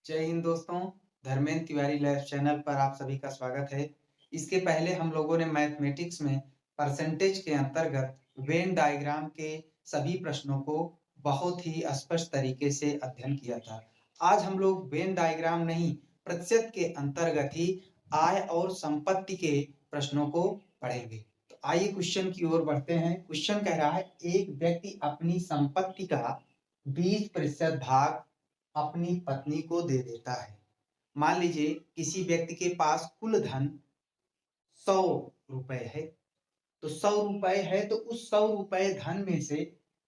जय हिंद दोस्तों। Dharmendra Tiwari lab channel पर आप सभी का स्वागत है। इसके पहले हम लोगों ने मैथमेटिक्स में परसेंटेज के अंतर्गत वेन डायग्राम के सभी प्रश्नों को बहुत ही स्पष्ट तरीके से अध्ययन किया था। आज हम लोग वेन डायग्राम नहीं, प्रतिशत के अंतर्गत ही आय और संपत्ति के प्रश्नों को पढ़ेंगे। तो आइए क्वेश्चन की ओर बढ़ते हैं। क्वेश्चन कह रहा है, एक व्यक्ति अपनी संपत्ति का 20% भाग अपनी पत्नी को दे देता है। मान लीजिए किसी व्यक्ति के पास कुल धन 100 रुपए है। तो 100 रुपए है तो उस 100 रुपए धन में से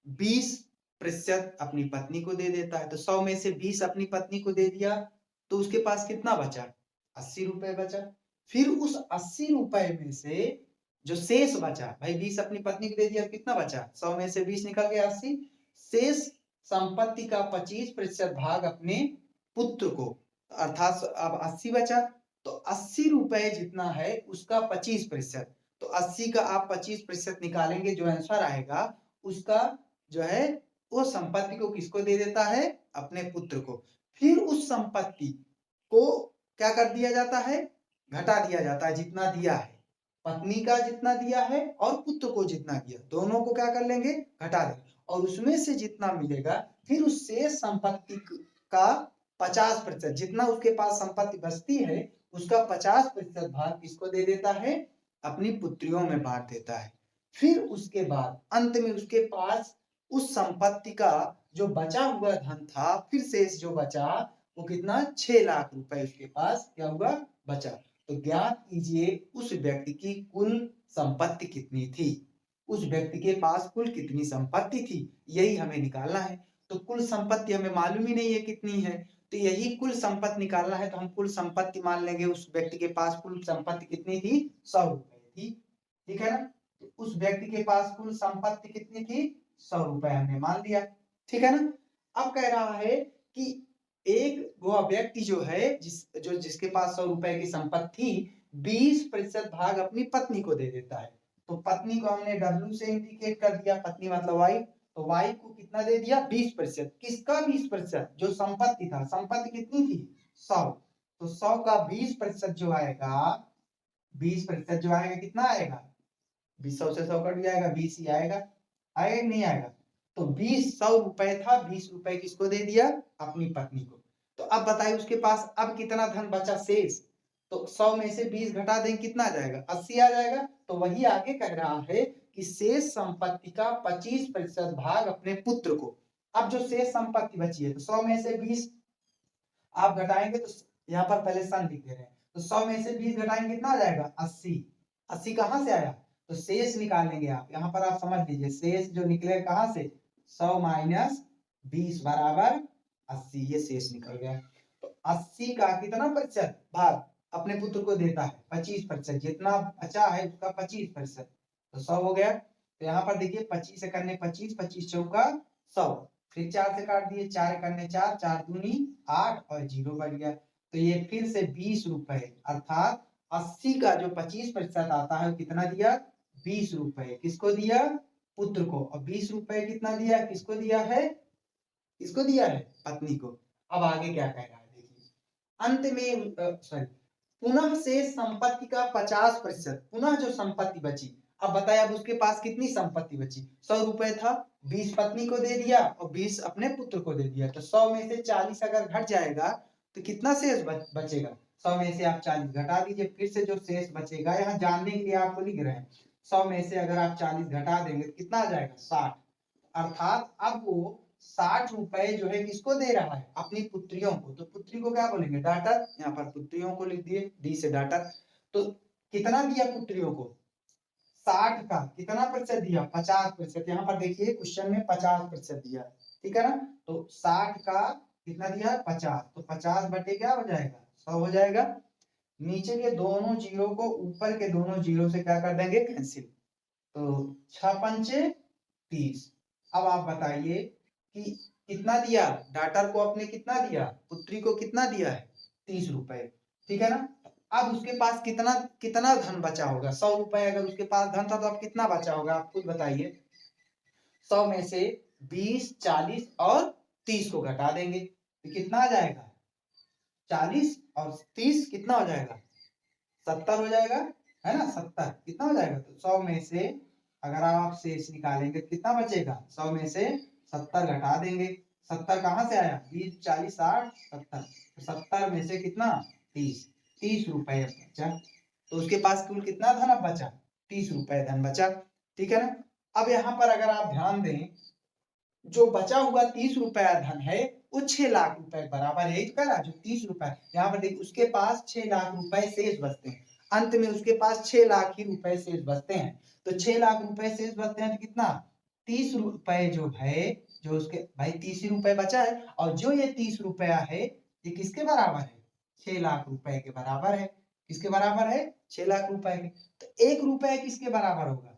20% अपनी पत्नी को दे देता है। तो 100 में से 20 अपनी पत्नी को दे दिया तो उसके पास कितना बचा? 80 रुपए बचा। फिर उस 80 रुपए में से जो शेष बचा, भाई 20 अपनी पत्नी को दे दिया, कितना बचा? 100 में से 20 निकल गया 80। शेष संपत्ति का 25% भाग अपने पुत्र को, अर्थात अब 80 बचा। तो 80 रुपए जितना है उसका 25%। तो 80 का आप 25% निकालेंगे, जो आंसर आएगा उसका जो है वो संपत्ति को किसको दे देता है? अपने पुत्र को। फिर उस संपत्ति को क्या कर दिया जाता है? घटा दिया जाता है, जितना दिया है, पत्नी का जितना दिया है और पुत्र को जितना दिया, दोनों को क्या कर लेंगे? घटा देंगे। और उसमें से जितना मिलेगा फिर उस शेष संपत्ति का 50%, जितना उसके पास संपत्ति बचती है उसका 50% भाग किसको दे देता है? अपनी पुत्रियों में बांट देता है। फिर उसके बाद अंत में उसके पास उस संपत्ति का जो बचा हुआ धन था, फिर शेष जो बचा वो कितना? 6 लाख रुपए उसके पास क्या हुआ? बचा। तो ज्ञात कीजिए उस व्यक्ति की कुल संपत्ति कितनी थी। उस व्यक्ति के पास कुल कितनी संपत्ति थी, यही हमें निकालना है। तो कुल संपत्ति हमें मालूम ही नहीं है कितनी है, तो यही कुल संपत्ति निकालना है। तो हम कुल संपत्ति मान लेंगे, उस व्यक्ति के पास कुल संपत्ति कितनी थी? 100 रुपए थी। ठीक है ना? तो उस व्यक्ति के पास कुल संपत्ति कितनी थी? 100 रुपए हमने मान लिया। ठीक है ना? अब कह रहा है कि एक वह व्यक्ति जो है जिसके पास 100 रुपए की संपत्ति थी, 20% भाग अपनी पत्नी को दे देता है। तो पत्नी को हमने W से इंडिकेट कर दिया, पत्नी मतलब वाइफ। तो वाइफ को कितना दे दिया? 20%। किसका 20%? जो संपत्ति था। संपत्ति कितनी थी? 100। तो 100 का 20% जो आएगा, 20% जो आएगा कितना आएगा? 100 से 100 कट जाएगा, 20 ही आएगा। आएगा कि नहीं आएगा? तो 100 रुपए था, 20 रुपए किसको दे दिया? अपनी पत्नी को। तो अब बताइए उसके पास अब कितना धन बचा शेष? तो 100 में से 20 घटा देंगे, कितना आ जाएगा? 80 आ जाएगा। तो वही आगे कह रहा है कि शेष संपत्ति का 25% भाग अपने पुत्र को। अब जो शेष संपत्ति बची है, तो 100 में से 20 आप घटाएंगे, तो यहाँ पर पहले सन लिख दे रहे हैं। तो 100 में से 20 घटाएंगे, कितना आ जाएगा? 80। 80 कहाँ से आया? तो शेष निकालेंगे आप। यहाँ पर आप समझ लीजिए, शेष जो निकले कहाँ से? 100 माइनस 20 बराबर 80, ये शेष निकल गया। तो 80 का कितना प्रतिशत भाग अपने पुत्र को देता है? 25%। जितना बचा है उसका 25%। तो 100 हो गया। तो यहाँ पर देखिए 25 से करने 25, 25 चौका 100, फिर 4 से काट दिए, 4 करने 4, 4 दूनी 8 और 0 बढ़ गया। तो ये फिर से 20 रुपए, अर्थात 80 का जो 25% आता है वो कितना दिया? 20 रुपए। किसको दिया? पुत्र को। और 20 रुपए कितना दिया? किसको दिया है? किसको दिया है? पत्नी को। अब आगे क्या कह रहा है देखिए, अंत में सॉरी, पुनः शेष संपत्ति का 50%, पुनः जो संपत्ति बची। अब बताया, अब उसके पास कितनी संपत्ति बची? 100 रुपए था, 20 पत्नी को दे दिया और 20 अपने पुत्र को दे दिया। तो 100 में से 40 अगर घट जाएगा तो कितना शेष बचेगा? 100 में से आप 40 घटा दीजिए, फिर से जो शेष बचेगा, यहाँ जानने के लिए आपको लिख रहे हैं। 100 में से अगर आप 40 घटा देंगे तो कितना आ जाएगा? 60। अर्थात अब वो 60 रुपए जो है किसको दे रहा है? अपनी पुत्रियों को। तो पुत्री को क्या बोलेंगे? डॉटर। यहाँ पर पुत्रियों को लिख दिए, डी से डॉटर। तो कितना दिया पुत्रियों को? 60 का कितना प्रतिशत दिया? 50%। यहाँ पर देखिए क्वेश्चन में 50% दिया, ठीक है ना? तो 60 का कितना दिया? 50। तो 50 बटे क्या हो जाएगा? 100 हो जाएगा। नीचे के दोनों जीरो को ऊपर के दोनों जीरो से क्या कर देंगे? कैंसिल। तो 6 पंचे 30। अब आप बताइए कि कितना दिया? डॉटर को अपने कितना दिया? पुत्री को कितना दिया है? 30 रुपए। ठीक है ना? अब उसके पास कितना कितना धन बचा होगा? 100 रुपए अगर उसके पास धन था तो अब कितना बचा होगा? आप खुद बताइए। 100 में से 20, 40 और 30 को घटा देंगे तो कितना आ जाएगा? 40 और 30 कितना हो जाएगा, 70 हो जाएगा, है ना, 70 कितना हो जाएगा। तो 100 में से अगर आप शेष निकालेंगे कितना बचेगा, 100 में से 70 घटा देंगे। 70 कहाँ से आया, 20 40 60 70, तो 70 में से कितना 30 रुपए बचा। तो उसके पास कुल कितना धन अब बचा, 30 रुपए धन बचा। ठीक है ना। अब यहाँ पर अगर आप ध्यान दें, जो बचा हुआ 30 रुपया धन है वो 6 लाख रुपए बराबर है। जो 30 रुपए यहाँ पर देखिए, उसके पास 6 लाख रुपए शेष बचते हैं। अंत में उसके पास 6 लाख ही रुपए शेष बचते हैं। तो 6 लाख रुपए शेष बचते हैं तो कितना, 30 रुपए जो है, जो उसके भाई 30 ही रुपए बचा है, और जो ये 30 रुपया है ये किसके बराबर है, 6 लाख रुपए के बराबर है। किसके बराबर है, 6 लाख रुपए के। तो 1 रुपया किसके बराबर होगा,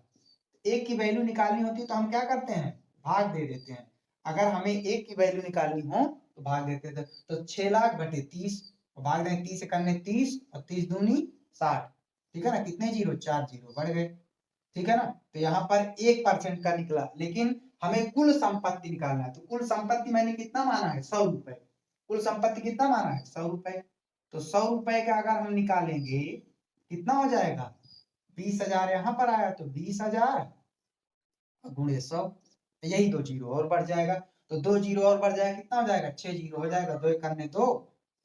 एक की वैल्यू निकालनी होती है तो हम क्या करते हैं, भाग दे देते हैं। अगर हमें एक की वैल्यू निकालनी हो तो भाग देते थे। तो 6 लाख बटे 30, भाग देंगे 30 करने 30 और 30 दूनी 60। ठीक है ना, कितने जीरो, 4 जीरो बढ़ गए। ठीक है ना। तो यहाँ पर 1% का निकला, लेकिन हमें कुल संपत्ति निकालना है। तो कुल संपत्ति मैंने कितना माना है, 100 रुपए। कुल संपत्ति कितना माना है, 100 रुपए। तो 100 रुपए का अगर हम निकालेंगे कितना हो जाएगा, 20,000 यहाँ पर आया तो 20,000 गुणे 100, यही 2 जीरो और बढ़ जाएगा। तो 2 जीरो और बढ़ जाएगा, कितना हो जाएगा, 6 जीरो हो जाएगा। 2 करने 2,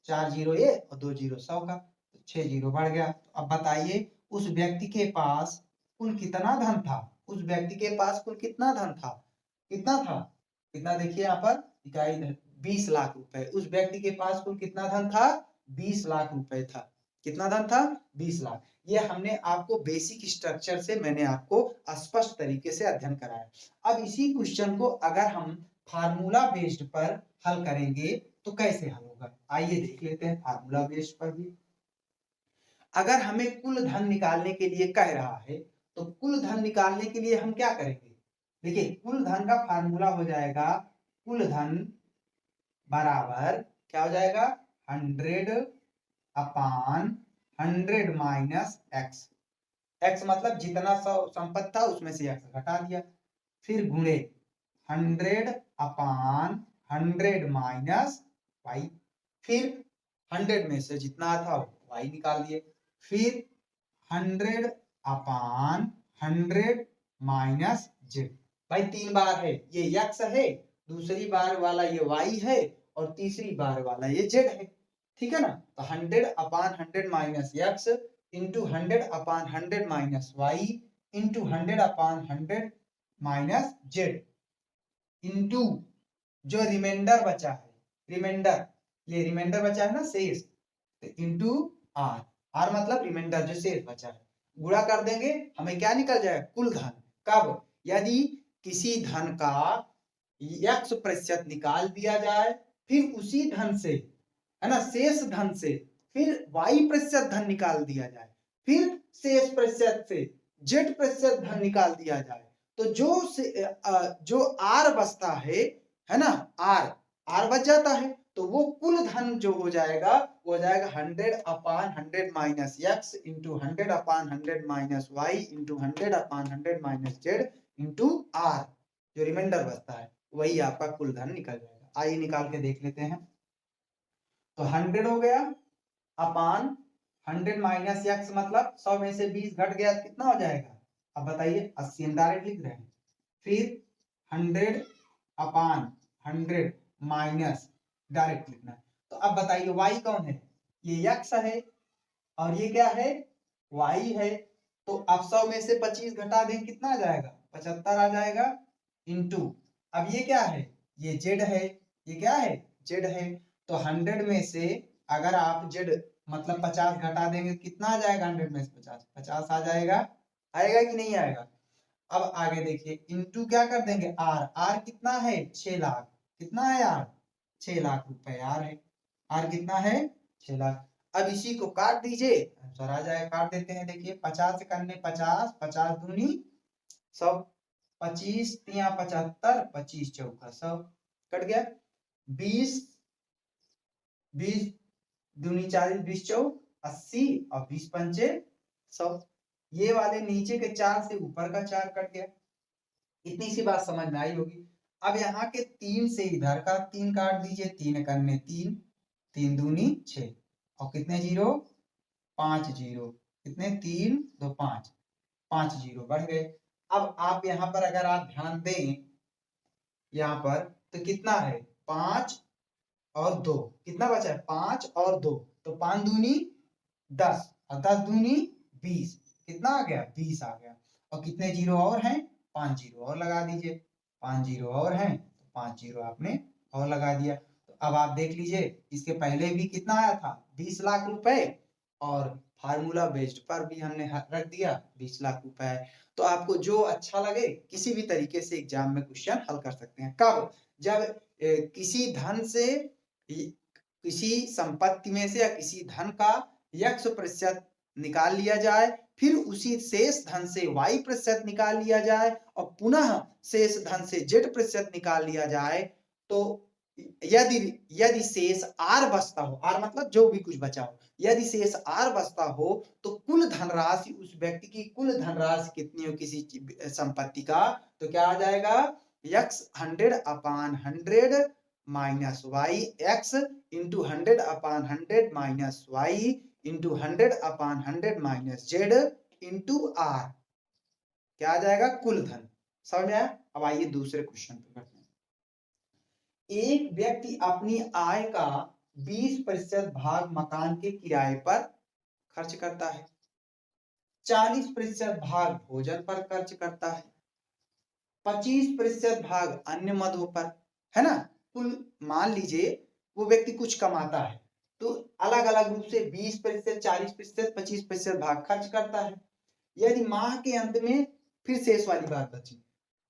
4 जीरो ये और 2 जीरो 100 का, तो 6 जीरो बढ़ गया। तो अब बताइए उस व्यक्ति के पास कुल कितना धन था, उस व्यक्ति के पास कुल कितना धन था, कितना था, कितना देखिए यहाँ पर इकाई 20 लाख रुपए। उस व्यक्ति के पास कुल कितना धन था, 20 लाख रुपए था। कितना धन था, 20 लाख। ये हमने आपको बेसिक स्ट्रक्चर से मैंने आपको स्पष्ट तरीके से अध्ययन कराया। अब इसी क्वेश्चन को अगर हम फार्मूला बेस्ड पर हल करेंगे तो कैसे हल होगा, आइए देख लेते हैं फार्मूला बेस्ड पर भी। अगर हमें कुल धन निकालने के लिए कह रहा है तो कुल धन निकालने के लिए हम क्या करेंगे, देखिए कुल धन का फार्मूला हो जाएगा, कुल धन बराबर क्या हो जाएगा, 100 अपान 100 माइनस एक्स। एक्स मतलब जितना संपत्ति था उसमें से एक्स घटा दिया, फिर गुणे 100 अपान 100 माइनस वाई, फिर 100 में से जितना था वाई निकाल दिए, फिर 100 अपान 100 माइनस जेड। भाई 3 बार है, ये एक्स है, दूसरी बार वाला ये वाई है, और तीसरी बार वाला ये जेड है। ठीक है ना। तो 100 upon 100 minus x into 100 upon 100 minus y into 100 upon 100 minus z into जो रिमाइंडर बचा है, रिमाइंडर, ये रिमाइंडर बचा है ना शेष, तो इंटू आर, आर मतलब रिमाइंडर जो शेष बचा है, गुणा कर देंगे हमें क्या निकल जाएगा, कुल धन। कब, यदि किसी धन का x% निकाल दिया जाए, फिर उसी धन से, है ना, शेष धन से फिर y% धन निकाल दिया जाए, फिर शेष प्रतिशत से z% धन निकाल दिया जाए, तो जो r बचता है ना, r बच जाता है, तो वो कुल धन जो हो जाएगा वो हो जाएगा 100 upon 100 minus x into 100 upon 100 minus y into 100 upon 100 minus z into r, जो रिमाइंडर बचता है वही आपका कुल धन निकल जाएगा। आइए निकाल के देख लेते हैं। तो 100 हो गया अपान 100 माइनस एक्स मतलब 100 में से 20 घट गया, कितना हो जाएगा, अब बताइए 80 हम डायरेक्ट लिख रहे हैं। फिर 100 अपान 100 माइनस डायरेक्ट लिखना है। तो अब बताइए y कौन है, ये x है और ये क्या है, y है। तो अब 100 में से 25 घटा दें, कितना आ जाएगा, 75 आ जाएगा, इंटू अब ये क्या है, ये z है, ये क्या है, z है। तो 100 में से अगर आप z मतलब 50 घटा देंगे कितना आ जाएगा, 100 में से 50 आ जाएगा, आएगा कि नहीं आएगा। अब आगे देखिए, इंटू क्या कर देंगे आर कितना है, 6 लाख, कितना है आर, 6 लाख रुपए आर है, आर कितना है, 6 लाख। अब इसी को काट दीजिए, आंसर आ जाएगा, काट देते हैं। देखिए 50 करने 50, 50 दूनी 100, 25 तिया 75, 25 चौका 100, कट गया। 20 20 दूनी 40, 20 चौक 80 और 20 पंचे 100। ये वाले नीचे के 4 से ऊपर का 4 कट गया। इतनी सी बात समझ में आई होगी। अब यहाँ के 3 से इधर का 3 काट दीजिए, 3 करने 3, 3 दूनी 6 और कितने जीरो, 5 जीरो, कितने 3 2 5, 5 जीरो बढ़ गए। अब आप यहाँ पर अगर आप ध्यान दें यहाँ पर तो कितना है 5 और 2, कितना बचा है 5 और 2, तो 5 दूनी 10 और 10 दूनी 20, कितना आ गया 20 आ गया। और कितने जीरो और हैं 5 जीरो और लगा दीजिए, 5 जीरो और हैं तो 5 जीरो आपने और लगा दिया। तो अब आप देख लीजिए इसके पहले भी कितना आया था 20 लाख रुपए और फार्मूला बेस्ड पर भी हमने रख दिया 20 लाख रुपए। तो आपको जो अच्छा लगे किसी भी तरीके से एग्जाम में क्वेश्चन हल कर सकते हैं। कब, जब किसी धन से, किसी संपत्ति में से या किसी धन का x% निकाल लिया जाए, फिर उसी शेष धन से y% निकाल लिया जाए और पुनः शेष धन से z% निकाल लिया जाए। तो यदि यदि शेष r बचता हो, r मतलब जो भी कुछ बचा हो, यदि शेष r बचता हो तो कुल धनराशि, उस व्यक्ति की कुल धनराशि कितनी हो किसी संपत्ति का, तो क्या आ जाएगा x 100/100 minus y, x into 100/100 minus y into 100/100 minus z into r, क्या आ जाएगा कुल धन। समझ में आया? अब आइए दूसरे क्वेश्चन पे करते हैं। एक व्यक्ति अपनी आय का 20% भाग मकान के किराए पर खर्च करता है, 40% भाग भोजन पर खर्च करता है, 25% भाग अन्य मदों पर, है ना। कुल मान लीजिए वो व्यक्ति कुछ कमाता है तो अलग अलग रूप से 20%, 40%, 25% भाग खर्च करता है। यदि माह के अंत में फिर शेष वाली बात बची,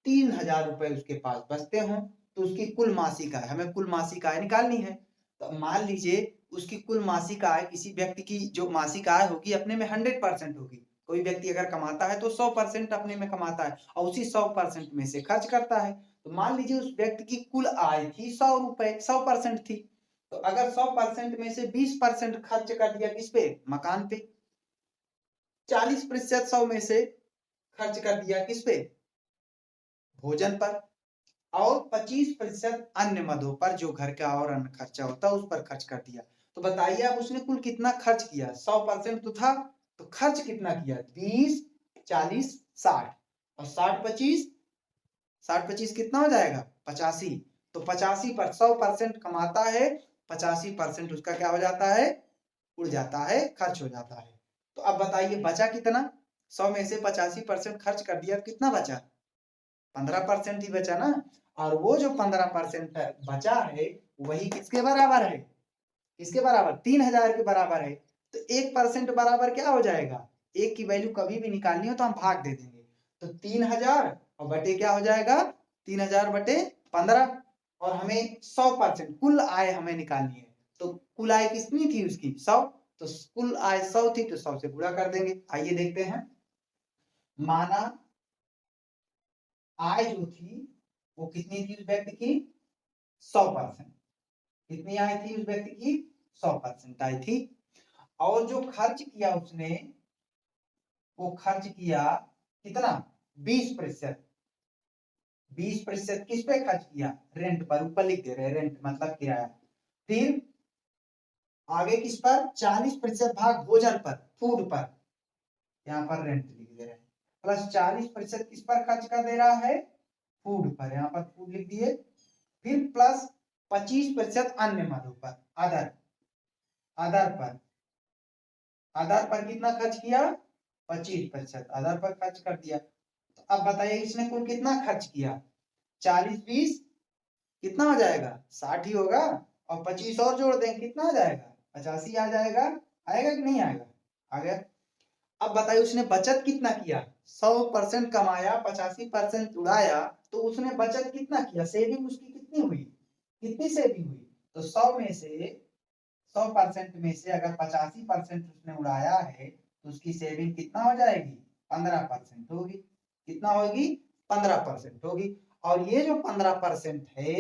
3000 रुपए उसके पास बचते हों तो उसकी कुल मासिक आय, हमें कुल मासिक आय निकालनी है। तो मान लीजिए उसकी कुल मासिक आय, किसी व्यक्ति की जो मासिक आय होगी अपने में 100% होगी। कोई व्यक्ति अगर कमाता है तो 100% अपने में कमाता है और उसी 100% में से खर्च करता है। तो मान लीजिए उस व्यक्ति की कुल आय थी 100 रुपए, 100% थी। तो अगर 100% में से 20% खर्च कर दिया किस पे, मकान पे, 40% 100 में से खर्च कर दिया किस पे, भोजन पर, और 25% अन्य मदों पर, जो घर का और अन्य खर्चा होता है उस पर खर्च कर दिया। तो बताइए अब उसने कुल कितना खर्च किया, 100% तो था, तो खर्च कितना किया, 20 40 60 और 60 25, 60 25 कितना हो जाएगा 85। तो 85 पर 100% कमाता है, 85% उसका क्या हो जाता है, उड़ जाता है, खर्च हो जाता है। तो अब बताइए बचा कितना, 100 में से 85% खर्च कर दिया, कितना बचा, 15% ही बचा ना। और वो जो 15% बचा है वही किसके बराबर है, किसके बराबर, 3000 के बराबर है। तो 1% बराबर क्या हो जाएगा, एक की वैल्यू कभी भी निकालनी हो तो हम भाग दे देंगे। तो 3000 और बटे क्या हो जाएगा, 3000 बटे 15, और हमें 100% कुल आय हमें निकालनी है। तो कुल आय कितनी थी उसकी 100, तो कुल आय 100 थी तो 100 से गुणा कर देंगे। आइए देखते हैं, माना आय जो थी वो कितनी थी उस व्यक्ति की, 100%, कितनी आय थी उस व्यक्ति की, 100% आय थी। और जो खर्च किया उसने, वो खर्च किया कितना, 20%, 20% किस पे खर्च किया, रेंट पर, ऊपर लिख दे रहे हैं रेंट मतलब किराया। फिर आगे किस पर, 40% भाग भोजन पर, फूड पर, यहाँ पर रेंट लिख दे रहे हैं, प्लस 40% किस पर खर्च कर दे रहा है, फूड पर, यहाँ पर फूड लिख दिए। फिर प्लस 25% अन्य मदों पर, अदर, अदर पर, अदर पर कितना खर्च किया, 25% अदर पर खर्च कर दिया। तो अब बताइए इसने कुल कितना खर्च किया, 40 20 कितना हो जाएगा, 60 ही होगा, और 25 और जोड़ दें कितना आ जाएगा, 85 आ जाएगा। आएगा कि नहीं आएगा, आ गया। अब बताइए उसने बचत कितना किया, 100% कमाया, 85% उड़ाया, तो उसने बचत कितना किया, सेविंग उसकी कितनी हुई, कितनी सेविंग हुई, तो 100 में से 100% में से अगर 85% उसने उड़ाया है तो उसकी सेविंग कितना हो जाएगी, 15% होगी। कितना होगी, 15% होगी। और ये जो 15% है,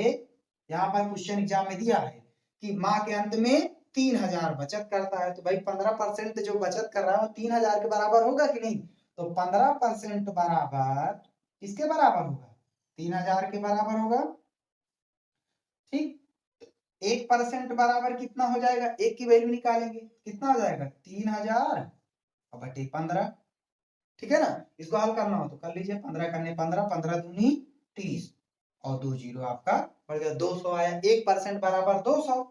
यहाँ पर क्वेश्चन एग्जाम में दिया है कि माह के अंत में 3000 बचत करता है, तो भाई 15% जो बचत कर रहा है वो 3000 के बराबर होगा कि नहीं, तो 15% बराबर किसके बराबर होगा, 3000 के बराबर होगा। ठीक, 1% बराबर कितना हो जाएगा, एक की वैल्यू निकालेंगे, कितना हो जाएगा 3000 और बटे 15। ठीक है ना, इसको हल करना हो तो कर लीजिए, 15 करने 15, 15 दूनी 30 और 2 जीरो आपका बढ़ गया 200 आया। 1% बराबर 200,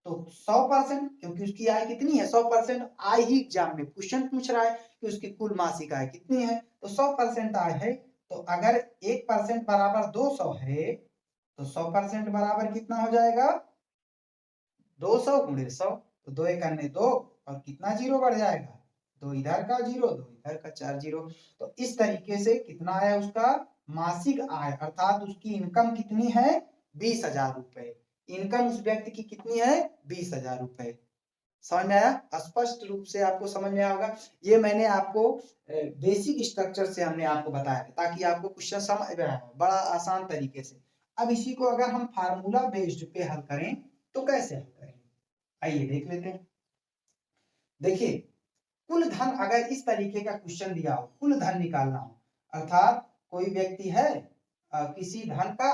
तो 100%, क्योंकि उसकी आय कितनी है 100%, आय ही एग्जाम में क्वेश्चन पूछ रहा है कि उसकी कुल मासिक आय कितनी है, तो 100% आय है। तो अगर 1% बराबर 200 है तो 100% बराबर कितना हो जाएगा 200 गुणे 100, तो 2 एक अन्य 2 और कितना जीरो बढ़ जाएगा, 2 इधर का जीरो 2 इधर का, 4 जीरो। तो इस तरीके से कितना आया उसका मासिक आय, अर्थात उसकी इनकम कितनी है 20,000 रुपए। इनकम उस व्यक्ति की कितनी है 20,000 रुपए। समझ में आया, स्पष्ट रूप से आपको समझ में आएगा। ये मैंने आपको बेसिक स्ट्रक्चर से हमने आपको बताया ताकि आपको क्वेश्चन समझ में आए बड़ा आसान तरीके से। अब इसी को अगर हम फार्मूला बेस्ड पे हल करें तो कैसे हल करेंगे, आइए देख लेते हैं। देखिए, कुल धन अगर इस तरीके का क्वेश्चन दिया हो, कुल धन निकालना हो, अर्थात कोई व्यक्ति है किसी धन का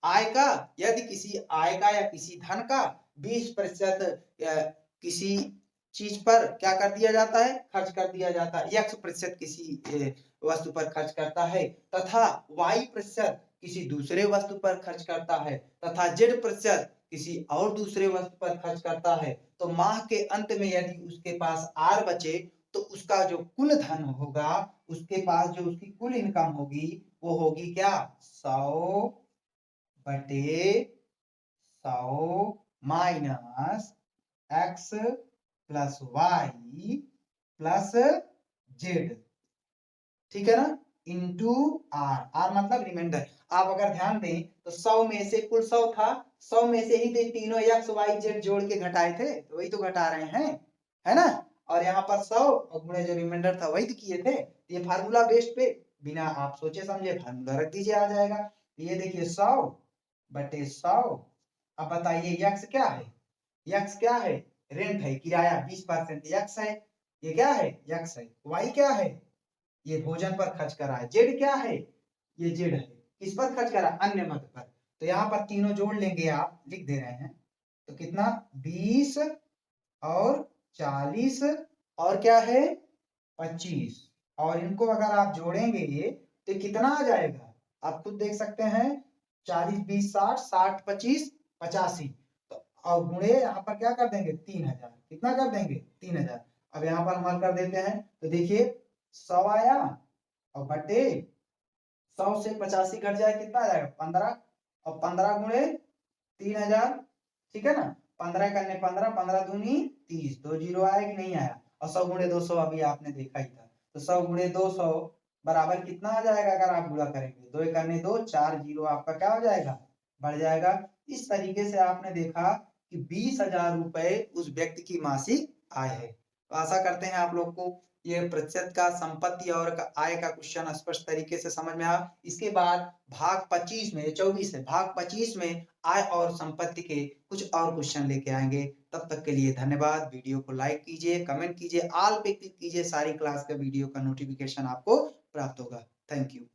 आय का, यदि किसी आय का या किसी धन का 20% किसी चीज पर क्या कर दिया जाता है, खर्च कर दिया जाता है, x% किसी वस्तु पर खर्च करता है, तथा y% किसी दूसरे वस्तु पर खर्च करता है, तथा z% किसी और दूसरे वस्तु पर खर्च करता है, तो माह के अंत में यदि उसके पास r बचे तो उसका जो कुल धन होगा, उसके पास जो उसकी कुल इनकम होगी वो होगी क्या 100 बटे 100 minus x plus y plus z, ठीक है ना, इंटू आर, आर मतलब रिमाइंडर। आप अगर ध्यान दें तो 100 में से कुल 100 था, 100 में से ही तीनों x y z जोड़ के घटाए थे, तो वही तो घटा रहे हैं, है ना। और यहाँ पर 100 और गुणे जो रिमाइंडर था वही तो किए थे। ये फार्मूला बेस्ड पे बिना आप सोचे समझे फार्मूला रख दीजिए, आ जाएगा। ये देखिए 100 बटे 100, अब बताइए x क्या है, x क्या है रेंट है, किराया 20% x है, ये क्या है x है। y क्या है, ये भोजन पर खर्च करा है। जेड क्या है, ये जेड है, किस पर खर्च करा, अन्य मद पर। तो यहाँ पर तीनों जोड़ लेंगे, आप लिख दे रहे हैं, तो कितना 20 और 40 और क्या है 25, और इनको अगर आप जोड़ेंगे तो कितना आ जाएगा, आप खुद देख सकते हैं, 40 20 60 60 25 85, तो और गुणे यहाँ पर क्या कर देंगे 3000, कितना कर देंगे 3000। अब यहाँ पर हम हल कर देते हैं, तो देखिए 100 आया और बटे 100 से 85 घट जाए कितना आ जाएगा 15, और 15 गुणे 3000, ठीक है ना, 15 करने 15, 15 दूनी 30, 2 जीरो आया कि नहीं आया, और 100 गुणे 200 अभी आपने देखा ही था, तो 100 गुणे 200 बराबर कितना आ जाएगा, अगर आप गुणा करेंगे 2 करने 2, 4 जीरो आपका क्या हो जाएगा बढ़ जाएगा। इस तरीके से आपने देखा कि 20,000 रुपए उस व्यक्ति की मासिक आय है। तो आशा करते हैं आप लोग को ये प्रतिशत का, संपत्ति और आय का क्वेश्चन स्पष्ट तरीके से समझ में आया। इसके बाद भाग 25 में, 24 है, भाग 25 में आय और संपत्ति के कुछ और क्वेश्चन लेके आएंगे। तब तक के लिए धन्यवाद। वीडियो को लाइक कीजिए, कमेंट कीजिए, ऑल पे क्लिक कीजिए, सारी क्लास का वीडियो का नोटिफिकेशन आपको प्राप्त होगा। Thank you.